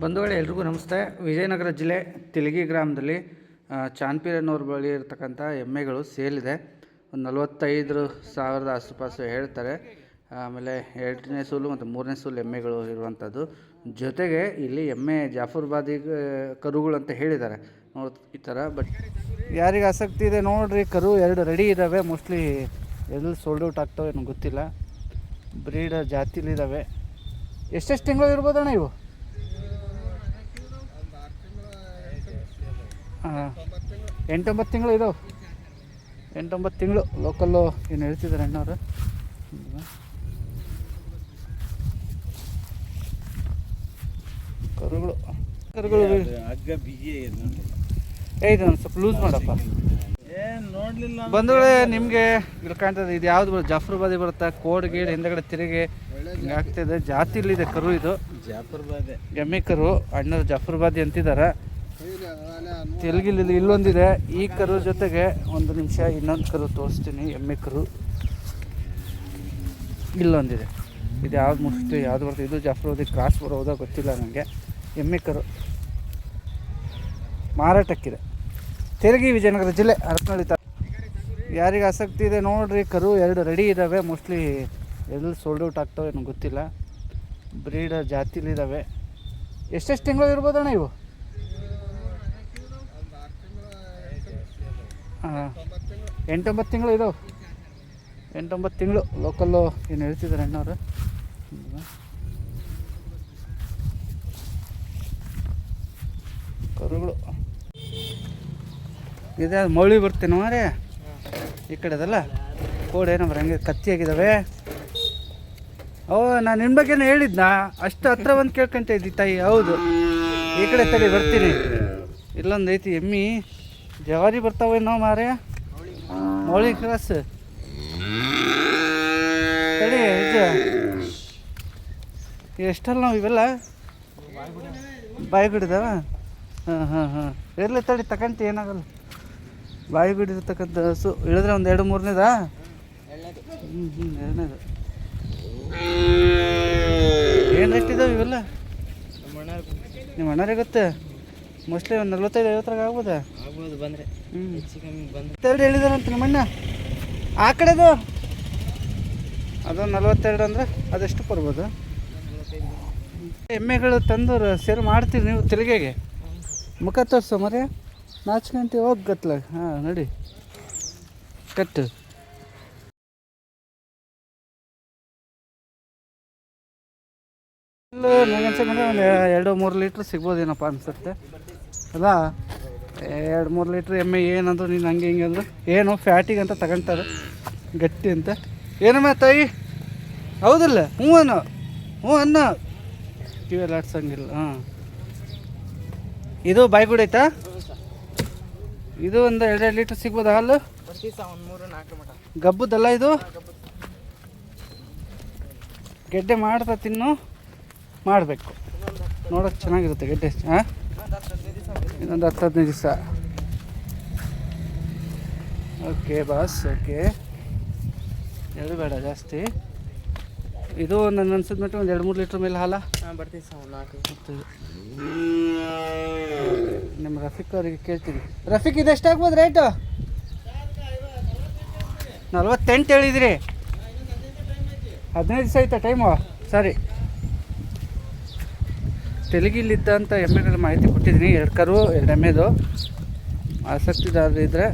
ಬಂಧುಗಳೇ ಎಲ್ರಿಗೂ ನಮಸ್ತೆ. ವಿಜಯನಗರ ಜಿಲ್ಲೆ ತಿಲಗಿ ಗ್ರಾಮದಲ್ಲಿ ಚಾನ್ಪೀರನವ್ರ ಬಳಿ ಇರತಕ್ಕಂಥ ಎಮ್ಮೆಗಳು ಸೇಲಿದೆ. ಒಂದು 45,000 ಆಸುಪಾಸು ಹೇಳ್ತಾರೆ. ಆಮೇಲೆ 2ನೇ ಸೂಲು ಮತ್ತು 3ನೇ ಸೂಲು ಎಮ್ಮೆಗಳು ಇರುವಂಥದ್ದು. ಜೊತೆಗೆ ಇಲ್ಲಿ ಎಮ್ಮೆ ಜಾಫರ್ಬಾದಿ ಕರುಗಳು ಅಂತ ಹೇಳಿದ್ದಾರೆ ಈ ಥರ. ಬಟ್ ಯಾರಿಗೆ ಆಸಕ್ತಿ ಇದೆ ನೋಡಿರಿ, ಕರು 2 ರೆಡಿ ಇದ್ದಾವೆ. ಮೋಸ್ಟ್ಲಿ ಎಲ್ಲಿ ಸೋಲ್ಡ್ ಔಟ್ ಆಗ್ತವೆ ನನಗೆ ಗೊತ್ತಿಲ್ಲ. ಬ್ರೀಡ್ ಜಾತಿಲಿದ್ದಾವೆ. ಎಷ್ಟೆಷ್ಟು ತಿಂಗಳು ಇರ್ಬೋದಣ್ಣ ಇವು? ಹಾಂ, 8-9 ತಿಂಗಳು ಇದಾವೆ. 8-9 ತಿಂಗಳು ಲೋಕಲ್ಲು ಏನು ಹೇಳ್ತಿದ್ದಾರೆ ಅಣ್ಣವ್ರು. ಕರುಗಳು ಇದು ಸ್ವಲ್ಪ ಲೂಸ್ ಮಾಡಪ್ಪ. ನೋಡಲಿಲ್ಲ ಬಂಧುಗಳೇ, ನಿಮಗೆ ಇಲ್ಲಿ ಕಾಣ್ತದೆ. ಇದು ಯಾವ್ದು ಬರುತ್ತೆ? ಜಾಫರ್ಬಾದಿ ಬರುತ್ತಾ? ಕೋಡ್ ಗೀಡ್ ಹಿಂದಗಡೆ ತಿರುಗಿ ಹಿಂಗೆ ಆಗ್ತಿದೆ. ಜಾತಿಲಿದೆ ಕರು. ಇದು ಜಾಫರ್ಬಾದಿ ಎಮ್ಮೆ ಕರು. ಅಣ್ಣರು ಜಾಫರ್ಬಾದಿ ಅಂತಿದ್ದಾರೆ. ತೆಲುಗಿಲ್ಲಿ ಇಲ್ಲೊಂದಿದೆ. ಈ ಕರು ಜೊತೆಗೆ ಒಂದು ನಿಮಿಷ ಇನ್ನೊಂದು ಕರು ತೋರಿಸ್ತೀನಿ. ಎಮ್ಮೆ ಕರು ಇಲ್ಲೊಂದಿದೆ. ಇದು ಯಾವ್ದು ಮುಗಿಸ್ತೀವಿ, ಯಾವ್ದು ಬರ್ತದೆ? ಇದು ಜಾಫರ್ಬಾದಿ ಕ್ರಾಸ್ ಬರೋದಾ ಗೊತ್ತಿಲ್ಲ ನನಗೆ. ಎಮ್ಮೆ ಕರು ಮಾರಾಟಕ್ಕಿದೆ. ತೆಲಗಿ ವಿಜಯನಗರ ಜಿಲ್ಲೆ ಹರಪನಹಳ್ಳಿ ತಾಲೂಕು. ಯಾರಿಗೆ ಆಸಕ್ತಿ ಇದೆ ನೋಡಿರಿ, ಕರು 2 ರೆಡಿ ಇದ್ದಾವೆ. ಮೋಸ್ಟ್ಲಿ ಎಲ್ಲಿ ಸೋಲ್ಡ್ ಔಟ್ ಆಗ್ತವೆ ನನಗೆ ಗೊತ್ತಿಲ್ಲ. ಬ್ರೀಡ್ ಜಾತಿಲಿದ್ದಾವೆ. ಎಷ್ಟೆಷ್ಟು ತಿಂಗಳು ಇರ್ಬೋದಣ್ಣ ಇವು? ಹಾಂ, 8-9 ತಿಂಗಳು ಇದಾವೆ. 8-9 ತಿಂಗಳು ಲೋಕಲ್ಲು ಏನು ಹೇಳ್ತಿದ್ದಾರೆ ಅಣ್ಣವ್ರು. ಕರುಗಳು ಇದೆ. ಮೌಳಿ ಬರ್ತೀನೋ ಮಾರೇ ಈ ಕಡೆ ಅದಲ್ಲ. ಕೋಡ್ ಏನೋ ಹಂಗೆ ಕತ್ತಿಯಾಗಿದ್ದಾವೆ. ನಾನು ನಿಮ್ಮ ಬಗ್ಗೆನೇ ಹೇಳಿದ್ನಾ? ಅಷ್ಟು ಹತ್ರ ಬಂದು ಕೇಳ್ಕೊಂತ ಇದ್ದಿ ತಾಯಿ. ಹೌದು, ಈ ಕಡೆ ತಡಿ ಬರ್ತೀನಿ. ಇಲ್ಲೊಂದು ಐತಿ ಎಮ್ಮಿ. ಜವಾರಿ ಬರ್ತಾವೇನೋ ಮಾರೇ. ಮೌಳಿ ಕ್ರಾಸ್ ತಡಿ. ಎಷ್ಟಲ್ಲ ನಾವು ಇವೆಲ್ಲ ಬಾಯಿಗಿಡಿದಾವ. ಹಾಂ ಇರಲಿ ತಡಿ, ತಗೊಂತ ಏನಾಗಲ್ಲ. ಬಾಯಿಗಿಡಿರ್ತಕ್ಕಂಥ ಹಸು ಇಳಿದ್ರೆ ಒಂದು 2-3ನೇದಾ? ಎರಡನೇದು. ಏನು ರೇಟ್ ಇದಾವೆ ಇವೆಲ್ಲ? ನಿಮ್ಮ ಅಣ್ಣರಿಗೆ ಗೊತ್ತೆ. ಮೋಸ್ಟ್ಲಿ ಒಂದು 45-50 ಆಗ್ಬೋದಾ? ಬಂದರೆ ಬಂದರೆ ಹೇಳಿದಾರಂತ ನಿಮ್ಮ ಅಣ್ಣ. ಆ ಕಡೆದು ಅದೊಂದು 42 ಅಂದರೆ ಅದೆಷ್ಟು ಬರ್ಬೋದು? ಎಮ್ಮೆಗಳು ತಂದು ಸೇರು ಮಾಡ್ತೀರಿ ನೀವು ತಿರುಗಿಗೆ? ಮುಖ ತೋರಿಸೋ ಮರೆ, ನಾಚ್ಕೊಂತೀವಿ. ಹೋಗಿ ಗತ್ಲ. ಹಾಂ ನೋಡಿ, ಕಟ್ಟು. ಇಲ್ಲ ನನಗೆ ಅನ್ಸಂದ್ರೆ ಒಂದು 2-3 ಲೀಟ್ರ್ ಸಿಗ್ಬೋದೇನಪ್ಪ ಅನ್ಸುತ್ತೆ ಅಲ್ಲ. 2-3 ಲೀಟ್ರ್ ಎಮ್ಮೆ. ಏನಂದ್ರು ನೀನು ಹಂಗೆ ಹಿಂಗೆ ಅಂದರು ಏನು ಫ್ಯಾಟಿಗೆ ಅಂತ ತಗೊಂತಾರೆ, ಗಟ್ಟಿ ಅಂತ. ಏನಮ್ಮ ತಾಯಿ ಹೌದಲ್ಲ? ಹ್ಞೂ ಅನ್ನ ಕಿವಿಯಲ್ಲಿ ಆಡ್ಸಂಗಿಲ್ಲ. ಹಾಂ, ಇದು ಬಾಯ್ಗುಡಿ ಐತಾ? ಇದು ಒಂದು 2 ಲೀಟ್ರ್ ಸಿಗ್ಬೋದಾ ಹಾಲು? ಗಬ್ಬುದಲ್ಲ ಇದು? ಗೆಡ್ಡೆ ಮಾಡ್ತಾ ತಿನ್ನು ಮಾಡಬೇಕು. ನೋಡೋಕೆ ಚೆನ್ನಾಗಿರುತ್ತೆ ಗೆಡ್ಡೆ. ಹಾಂ, ಇನ್ನೊಂದು 10-15 ದಿವಸ. Okay boss, okay. ಎರಡು ಬೇಡ ಜಾಸ್ತಿ. ಇದು ನನ್ನ ಅನ್ಸಿದ ಮಟ್ಟ ಒಂದು 2-3 ಲೀಟ್ರ್ ಮೇಲೆ ಹಾಲ ಬರ್ತೀವಿ ಸರ್. ನಿಮ್ಮ ರಫೀಕ್ ಅವರಿಗೆ ಕೇಳ್ತೀನಿ. ರಫೀಕ್ ಇದು ಎಷ್ಟಾಗ್ಬೋದು ರೇಟು? 48 ಹೇಳಿದಿರಿ. 15 ದಿವಸ ಆಯ್ತಾ ಟೈಮು? ಸರಿ. ತೆಲುಗಿಲ್ಲಿದ್ದಂಥ ಎಮ್ಮೆಗಳ ಮಾಹಿತಿ ಕೊಟ್ಟಿದ್ದೀನಿ. 2 ಕರು 2 ಎಮ್ಮೆದು. ಆಸಕ್ತಿದಾರರು ಇದ್ದರೆ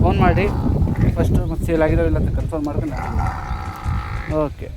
ಫೋನ್ ಮಾಡಿ ಫಸ್ಟು ಮತ್ತು ಸೇಲ್ ಆಗಿದಾವಿಲ್ಲ ಅಂತ ಕನ್ಫರ್ಮ್ ಮಾಡ್ಕೊಂಡು. ಓಕೆ.